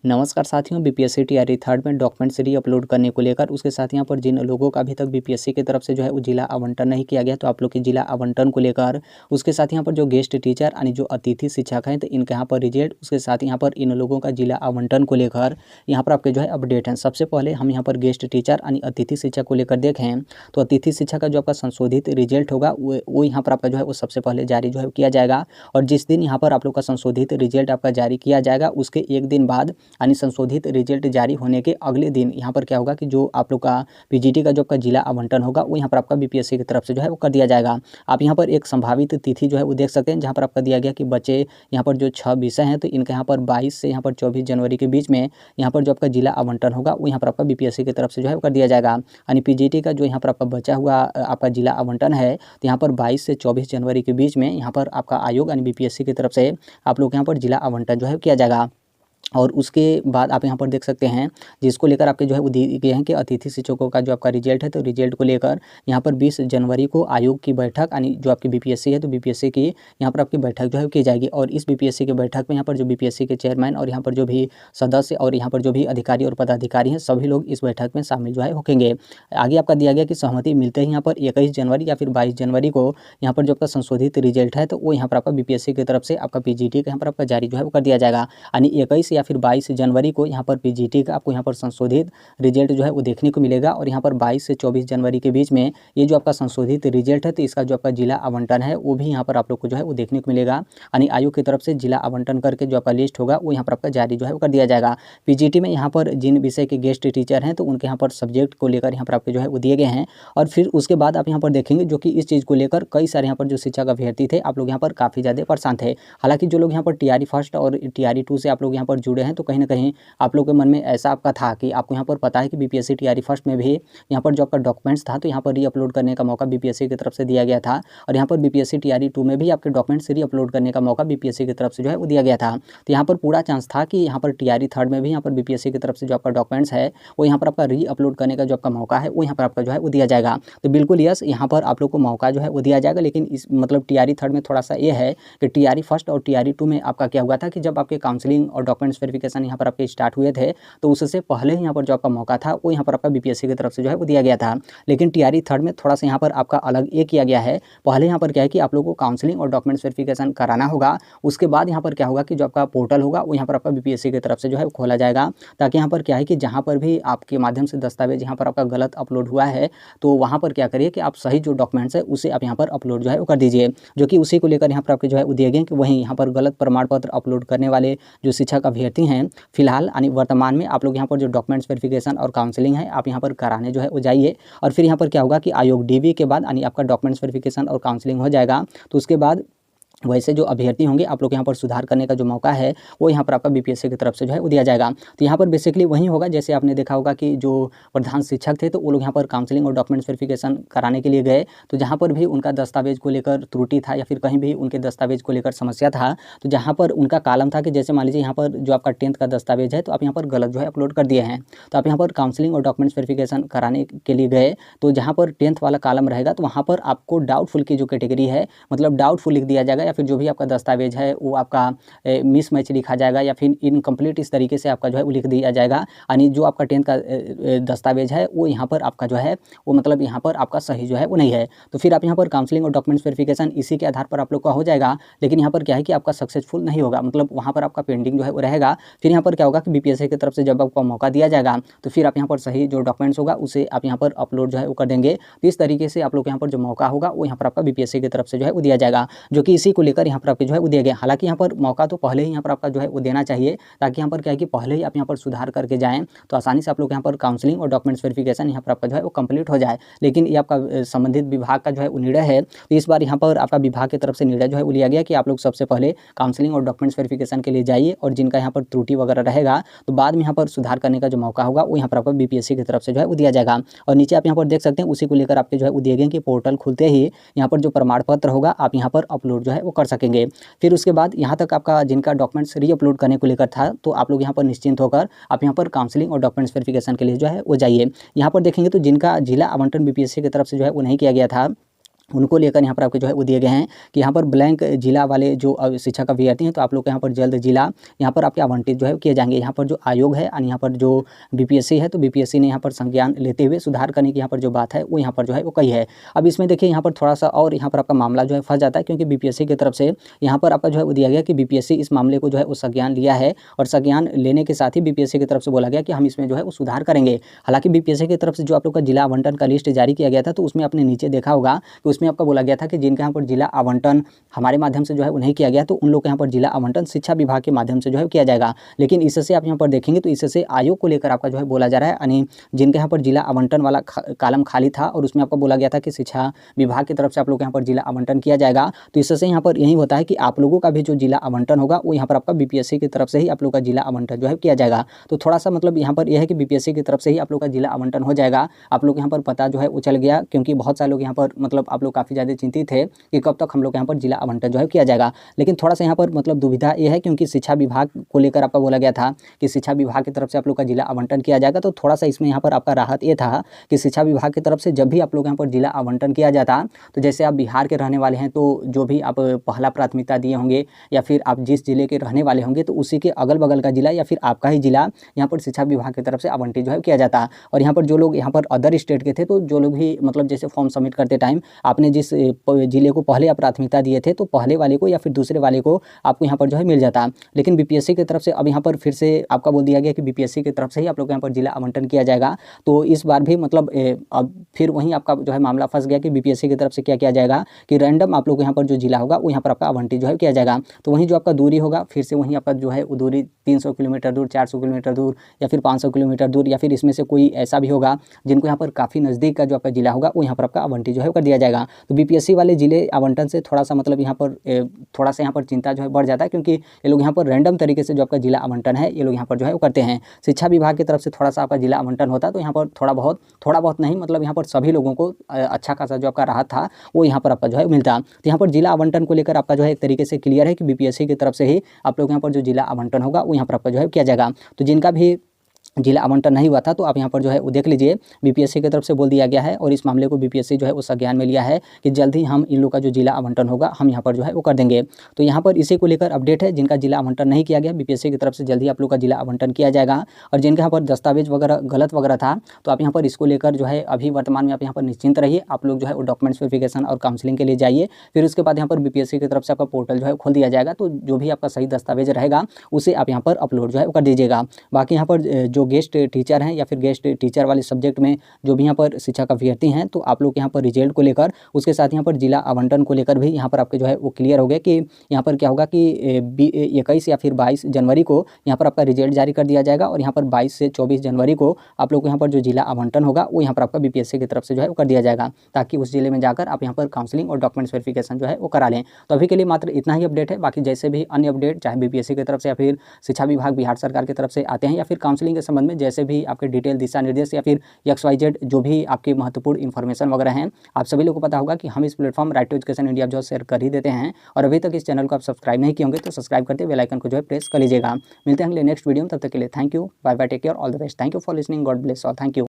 नमस्कार साथियों, BPSC TRE third में डॉक्यूमेंट्स री अपलोड करने को लेकर उसके साथ यहाँ पर जिन लोगों का अभी तक बीपीएससी की तरफ से जो है वो जिला आवंटन नहीं किया गया, तो आप लोग के जिला आवंटन को लेकर उसके साथ यहाँ पर जो गेस्ट टीचर यानी जो अतिथि शिक्षक हैं तो इनके यहाँ पर रिजल्ट, उसके साथ यहाँ पर इन लोगों का जिला आवंटन को लेकर यहाँ पर आपके जो है अपडेट हैं। सबसे पहले हम यहाँ पर गेस्ट टीचर यानी अतिथि शिक्षक को लेकर देखें तो अतिथि शिक्षक का जो आपका संशोधित रिजल्ट होगा वो यहाँ पर आपका जो है वो सबसे पहले जारी जो है किया जाएगा। और जिस दिन यहाँ पर आप लोग का संशोधित रिजल्ट आपका जारी किया जाएगा उसके एक दिन बाद यानी संशोधित रिजल्ट जारी होने के अगले दिन यहाँ पर क्या होगा कि जो आप लोग का पीजीटी का जो आपका जिला आवंटन होगा वो यहाँ पर आपका बीपीएससी की तरफ से जो है वो कर दिया जाएगा। आप यहाँ पर एक संभावित तिथि जो है वो देख सकते हैं, जहाँ पर आपका दिया गया कि बच्चे यहाँ पर जो 6 विषय हैं तो इनका यहाँ पर 22 से यहाँ पर 24 जनवरी के बीच में यहाँ पर जो आपका जिला आवंटन होगा वो यहाँ पर आपका बीपीएससी की तरफ से जो है वो कर दिया जाएगा। यानी पीजीटी का जो यहाँ पर आपका बचा हुआ आपका जिला आवंटन है तो यहाँ पर 22 से 24 जनवरी के बीच में यहाँ पर आपका आयोग यानी बीपीएससी की तरफ से आप लोग यहाँ पर जिला आवंटन जो है किया जाएगा। और उसके बाद आप यहाँ पर देख सकते हैं जिसको लेकर आपके जो है वो दिए गए हैं कि अतिथि शिक्षकों का जो आपका रिजल्ट है तो रिजल्ट को लेकर यहाँ पर 20 जनवरी को आयोग की बैठक यानी जो आपकी बीपीएससी है तो बीपीएससी की यहाँ पर आपकी बैठक जो है की जाएगी। और इस बीपीएससी की बैठक में यहाँ पर जो बीपीएससी के चेयरमैन और यहाँ पर जो भी सदस्य और यहाँ पर जो भी अधिकारी और पदाधिकारी हैं सभी लोग इस बैठक में शामिल जो है होंगे। आगे आपका दिया गया कि सहमति मिलते ही यहाँ पर 21 जनवरी या फिर 22 जनवरी को यहाँ पर जो आपका संशोधित रिजल्ट है तो वो यहाँ पर आपका बीपीएससी की तरफ से आपका पीजीटी का यहाँ पर आपका जारी जो है वो कर दिया जाएगा। यानी 21 या फिर 22 जनवरी को यहाँ पर पीजीटी का आपको यहाँ पर संशोधित रिजल्ट जो है वो देखने को मिलेगा। और यहाँ पर 22 से 24 जनवरी के बीच में ये जो आपका संशोधित रिजल्ट है तो इसका जो आपका जिला आवंटन है वो भी यहाँ पर आप लोग को जो है वो देखने को मिलेगा। यानी आयोग की तरफ से जिला आवंटन करके जो आपका लिस्ट होगा वो यहाँ पर आपका जारी जो है वो कर दिया जाएगा। पीजीटी में यहाँ पर जिन विषय के गेस्ट टीचर हैं तो उनके यहाँ पर सब्जेक्ट को लेकर यहाँ पर आपके जो है वो दिए गए हैं। और फिर उसके बाद आप यहाँ पर देखेंगे जो कि इस चीज़ को लेकर कई सारे यहाँ पर जो शिक्षक अभ्यर्थी थे आप लोग यहाँ पर काफ़ी ज़्यादा परेशान थे। हालांकि जो लोग यहाँ पर टीआरई फर्स्ट और टीआरई 2 से आप लोग यहाँ पर जुड़े हैं तो कहीं ना कहीं आप लोग के मन में ऐसा आपका था कि आपको यहाँ पर पता है कि बीपीएससी टीआरई फर्स्ट में भी यहाँ पर जो आपका डॉक्यूमेंट्स था तो यहाँ पर री अपलोड करने का मौका बीपीएससी की तरफ से दिया गया था। और यहाँ पर बीपीएससी टीआरई 2 में भी आपके डॉक्यूमेंट्स री अपलोड करने का मौका बीपीएससी की तरफ से जो है वो दिया गया था। तो यहाँ पर पूरा चांस था कि यहाँ पर टीआरई थर्ड में भी यहाँ पर बीपीएससी की तरफ से जो आपका डॉक्यूमेंट्स है वो यहाँ पर आपका री अपलोड करने का जो आपका मौका है वो यहाँ पर आपका जो है वो दिया जाएगा। तो बिल्कुल यस, यहाँ पर आप लोग को मौका जो है वो दिया जाएगा। लेकिन इस मतलब टीआरई थर्ड में थोड़ा सा ये है कि टीआरई फर्स्ट और टीआरई 2 में आपका क्या हुआ था कि जब आपके काउंसलिंग और डॉक्यूमेंट्स वेरिफिकेशन यहाँ पर आपके स्टार्ट हुए थे तो उससे पहले ही यहाँ पर जो आपका मौका था वो यहाँ पर आपका बीपीएससी की तरफ से जो है वो दिया गया था। लेकिन टीआरई थर्ड में थोड़ा सा यहाँ पर आपका अलग ये किया गया है। पहले यहाँ पर क्या है कि आप लोगों को काउंसलिंग और डॉक्यूमेंट्स वेरिफिकेशन कराना होगा, उसके बाद यहाँ पर क्या होगा कि जो आपका पोर्टल होगा वो यहाँ पर आपका बीपीएससी की तरफ से जो है खोला जाएगा। ताकि यहाँ पर क्या है कि जहाँ पर भी आपके माध्यम से दस्तावेज यहाँ पर आपका गलत अपलोड हुआ है तो वहाँ पर क्या करिए कि आप सही जो डॉक्यूमेंट्स है उसे आप यहाँ पर अपलोड जो है वो कर दीजिए। जो कि उसी को लेकर यहाँ पर आपके जो है वो दिए गए कि वहीं यहाँ पर गलत प्रमाण पत्र अपलोड करने वाले जो शिक्षक अभ्यर्थी हैं फिलहाल यानी वर्तमान में आप लोग यहाँ पर जो डॉक्यूमेंट्स वेरिफिकेशन और काउंसलिंग है आप यहाँ पर कराने जो है वो जाइए। और फिर यहाँ पर क्या होगा कि आयोग डीवी के बाद यानी आपका डॉक्यूमेंट्स वेरिफिकेशन और काउंसलिंग हो जाएगा तो उसके बाद वैसे जो अभ्यर्थी होंगे आप लोग यहाँ पर सुधार करने का जो मौका है वो यहाँ पर आपका बीपीएससी की तरफ से जो है वो दिया जाएगा। तो यहाँ पर बेसिकली वही होगा जैसे आपने देखा होगा कि जो प्रधान शिक्षक थे तो वो लोग यहाँ पर काउंसलिंग और डॉक्यूमेंट्स वेरिफिकेशन कराने के लिए गए तो जहाँ पर भी उनका दस्तावेज को लेकर त्रुटि था या फिर कहीं भी उनके दस्तावेज को लेकर समस्या था तो जहाँ पर उनका कॉलम था कि जैसे मान लीजिए यहाँ पर जो आपका 10th का दस्तावेज है तो आप यहाँ पर गलत जो है अपलोड कर दिए हैं तो आप यहाँ पर काउंसलिंग और डॉक्यूमेंट्स वेरिफिकेशन कराने के लिए गए तो जहाँ पर 10th वाला कॉलम रहेगा तो वहाँ पर आपको डाउटफुल की जो कैटेगरी है मतलब डाउटफुल लिख दिया जाएगा या फिर जो भी आपका दस्तावेज है वो आपका मिस मैच लिखा जाएगा या फिर इनकम्प्लीट इस तरीके से आपका जो है वो लिख दिया जाएगा। यानी जो आपका 10th का दस्तावेज है वो यहाँ पर आपका जो है वो मतलब यहाँ पर आपका सही जो है वो नहीं है। तो फिर आप यहाँ पर काउंसलिंग और डॉक्यूमेंट्स वेरिफिकेशन इसी के आधार पर आप लोग का हो जाएगा। लेकिन यहाँ पर क्या है कि आपका सक्सेसफुल नहीं होगा, मतलब वहाँ पर आपका पेंडिंग जो है वो रहेगा। फिर यहाँ पर क्या होगा कि बीपीएससी की तरफ से जब आपको मौका दिया जाएगा तो फिर आप यहाँ पर सही जो डॉक्यूमेंट्स होगा उसे आप यहाँ पर अपलोड जो है वो कर देंगे। तो इस तरीके से आप लोग यहाँ पर जो मौका होगा वो यहाँ पर आपका बीपीएससी की तरफ से जो है वो दिया जाएगा। जो कि इसी को लेकर यहाँ पर आपके जो है वो दिया गया। हालांकि यहाँ पर मौका तो पहले ही यहाँ पर आपका जो है वो देना चाहिए ताकि यहाँ पर क्या है कि पहले ही आप यहाँ पर सुधार करके जाएं तो आसानी से आप लोग यहाँ पर काउंसलिंग और डॉक्यूमेंट्स वेरिफिकेशन यहाँ पर आपका जो है वो कंप्लीट हो जाए। लेकिन ये आपका संबंधित विभाग का जो है वो निर्णय है तो इस बार यहाँ पर आपका विभाग की तरफ से निर्णय जो है वो लिया गया कि आप लोग सबसे पहले काउंसलिंग और डॉक्यूमेंट्स वेरिफिकेशन के लिए जाइए और जिनका यहाँ पर त्रुटि वगैरह रहेगा तो बाद में यहाँ पर सुधार करने का जो मौका होगा वो यहाँ पर आपको बीपीएससी की तरफ से जो है वो दिया जाएगा। और नीचे आप यहाँ पर देख सकते हैं उसी को लेकर आपके जो है वो दिए गए कि पोर्टल खुलते ही यहाँ पर जो प्रमाण पत्र होगा आप यहाँ पर अपलोड जो है वो कर सकेंगे। फिर उसके बाद यहाँ तक आपका जिनका डॉक्यूमेंट्स री अपलोड करने को लेकर था तो आप लोग यहाँ पर निश्चिंत होकर आप यहाँ पर काउंसलिंग और डॉक्यूमेंट्स वेरिफिकेशन के लिए जो है वो जाइए। यहाँ पर देखेंगे तो जिनका जिला आवंटन बीपीएससी की तरफ से जो है वो नहीं किया गया था उनको लेकर यहाँ पर आपके जो है वो दिए गए हैं कि यहाँ पर ब्लैंक जिला वाले जो शिक्षा का अभ्यर्थी हैं तो आप लोग को यहाँ पर जल्द जिला यहाँ पर आपके आवंटित जो है किए जाएंगे। यहाँ पर जो आयोग है और यहाँ पर जो बीपीएससी है तो बीपीएससी ने यहाँ पर संज्ञान लेते हुए सुधार करने की यहाँ पर जो बात है वो यहाँ पर जो है वो कही है। अब इसमें देखिए यहाँ पर थोड़ा सा और यहाँ पर आपका मामला जो है फंस जाता है, क्योंकि बीपीएससी की तरफ से यहाँ पर आपका जो है वो दिया गया कि बीपीएससी इस मामले को जो है वो संज्ञान लिया है और संज्ञान लेने के साथ ही बीपीएससी की तरफ से बोला गया कि हम इसमें जो है वो सुधार करेंगे। हालांकि बीपीएससी की तरफ से जो आप लोग का जिला आवंटन का लिस्ट जारी किया गया था तो उसमें आपने नीचे देखा होगा कि उसमें आपका बोला गया था कि जिनके यहाँ पर जिला आवंटन हमारे माध्यम से जो है उन्हें किया गया तो उन लोग के यहाँ पर जिला आवंटन शिक्षा विभाग के माध्यम से जो है किया जाएगा। लेकिन इससे आप यहाँ पर देखेंगे तो इससे आयोग को लेकर आपका जो है बोला जा रहा है, यानी जिनके यहाँ पर जिला आवंटन वाला कालम खाली था और उसमें आपको बोला गया था कि शिक्षा विभाग की तरफ से आप लोग यहाँ पर जिला आवंटन किया जाएगा, तो इससे यहाँ पर यही होता है कि आप लोगों का भी जो जिला आवंटन होगा वो यहाँ पर आपका बीपीएससी की तरफ से ही आप लोग का जिला आवंटन जो है किया जाएगा। तो थोड़ा सा मतलब यहाँ पर यह है कि बीपीएससी की तरफ से ही आप लोग का जिला आवंटन हो जाएगा। आप लोग यहाँ पर पता जो है वो चल गया, क्योंकि बहुत सारे लोग यहाँ पर मतलब आप लोग काफ़ी ज़्यादा चिंतित थे कि कब तक हम लोग यहाँ पर जिला आवंटन जो है किया जाएगा। लेकिन थोड़ा सा यहाँ पर मतलब दुविधा ये है, क्योंकि शिक्षा विभाग को लेकर आपका बोला गया था कि शिक्षा विभाग की तरफ से आप लोग का जिला आवंटन किया जाएगा, तो थोड़ा सा इसमें यहाँ पर आपका राहत ये था कि शिक्षा विभाग की तरफ से जब भी आप लोग यहाँ पर जिला आवंटन किया जाता तो जैसे आप बिहार के रहने वाले हैं तो जो भी आप पहला प्राथमिकता दिए होंगे या फिर आप जिस जिले के रहने वाले होंगे तो उसी के अगल बगल का जिला या फिर आपका ही जिला यहाँ पर शिक्षा विभाग की तरफ से आवंटित जो है किया जाता। और यहाँ पर जो लोग यहाँ पर अदर स्टेट के थे तो जो लोग भी मतलब जैसे फॉर्म सबमिट करते टाइम आपने जिस जिले को पहले आप प्राथमिकता दिए थे तो पहले वाले को या फिर दूसरे वाले को आपको यहाँ पर जो है मिल जाता। लेकिन बीपीएससी की तरफ से अब यहाँ पर फिर से आपका बोल दिया गया कि बीपीएससी की तरफ से ही आप लोग यहाँ पर जिला आवंटन किया जाएगा। तो इस बार भी मतलब अब फिर वहीं आपका जो है मामला फंस गया कि बीपीएससी की तरफ से क्या किया जाएगा कि रैंडम आप लोग को यहाँ पर जो जिला होगा वो यहाँ पर आपका आवंटित जो है किया जाएगा। तो वहीं जो आपका दूरी होगा फिर से वहीं आपका जो है वो दूरी 300 किलोमीटर दूर, 400 किलोमीटर दूर या फिर 500 किलोमीटर दूर या फिर इसमें से कोई ऐसा भी होगा जिनको यहाँ पर काफ़ी नज़दीक का जो आपका जिला होगा वो यहाँ पर आपका आवंटित जो है कर दिया जाएगा। तो बीपीएससी वाले जिले आवंटन से थोड़ा सा मतलब यहाँ पर थोड़ा सा यहाँ पर चिंता जो है बढ़ जाता है, क्योंकि ये लोग यहाँ पर रैंडम तरीके से जो आपका जिला आवंटन है ये लोग यहाँ पर जो है वो करते हैं। शिक्षा विभाग की तरफ से थोड़ा सा आपका जिला आवंटन होता है तो यहाँ पर थोड़ा बहुत नहीं मतलब यहाँ पर सभी लोगों को अच्छा खासा जो आपका राहत था वो यहाँ पर आपका जो है मिलता। तो यहाँ पर जिला आवंटन को लेकर आपका जो है एक तरीके से क्लियर है कि बीपीएससी की तरफ से ही आप लोग यहाँ पर जो जिला आवंटन होगा वो यहाँ पर आपका जो है किया जाएगा। तो जिनका भी जिला आवंटन नहीं हुआ था तो आप यहाँ पर जो है वो देख लीजिए बीपीएससी की तरफ से बोल दिया गया है और इस मामले को बीपीएससी जो है वो संज्ञान में लिया है कि जल्द ही हम इन लोग का जो जिला आवंटन होगा हम यहाँ पर जो है वो कर देंगे। तो यहाँ पर इसी को लेकर अपडेट है, जिनका जिला आवंटन नहीं किया गया बीपीएससी की तरफ से जल्द ही आप लोग का जिला आवंटन किया जाएगा। और जिनके यहाँ पर दस्तावेज वगैरह गलत वगैरह था तो आप यहाँ पर इसको लेकर जो है अभी वर्तमान में आप यहाँ पर निश्चिंत रहिए। आप लोग जो है वो डॉक्यूमेंट्स वेरिफिकेशन और काउंसलिंग के लिए जाइए, फिर उसके बाद यहाँ पर बीपीएससी की तरफ से आपका पोर्टल जो है खोल दिया जाएगा। तो जो भी आपका सही दस्तावेज रहेगा उसे आप यहाँ पर अपलोड जो है कर दीजिएगा। बाकी यहाँ पर जो गेस्ट टीचर हैं या फिर गेस्ट टीचर वाले सब्जेक्ट में जो भी यहाँ पर शिक्षा का अभ्यर्थी हैं तो आप लोग यहाँ पर रिजल्ट को लेकर उसके साथ यहाँ पर जिला आवंटन को लेकर भी यहाँ पर आपके जो है वो क्लियर हो गया कि यहाँ पर क्या होगा कि 21 या फिर 22 जनवरी को यहाँ पर आपका रिजल्ट जारी कर दिया जाएगा और यहाँ पर 22 से 24 जनवरी को आप लोग को यहाँ पर जो जिला आवंटन होगा वो यहाँ पर आपका बीपीएससी की तरफ से जो है वो कर दिया जाएगा, ताकि उस जिले में जाकर आप यहाँ पर काउंसलिंग और डॉक्यूमेंट्स वेरिफिकेशन जो है वो करा लें। तो अभी के लिए मात्र इतना ही अपडेट है। बाकी जैसे भी अन्य अपडेट चाहे बीपीएससी की तरफ से या फिर शिक्षा विभाग बिहार सरकार की तरफ से आते हैं या फिर काउंसलिंग के संबंध में जैसे भी आपके डिटेल दिशा निर्देश या फिर XYZ जो भी आपकी महत्वपूर्ण इन्फॉर्मेशन वगैरह हैं, आप सभी लोगों को पता होगा कि हम इस platform right to education India जो शेयर कर ही देते हैं। और अभी तक इस चैनल को आप सब्सक्राइब नहीं किए होंगे तो सब्सक्राइब करते बेल आइकन को जो है प्रेस कर लीजिएगा। मिलते हैं अगले नेक्स्ट वीडियो में, तब तक के लिए thank you, bye bye, take care, all the best, thank you for listening, God bless all, thank you.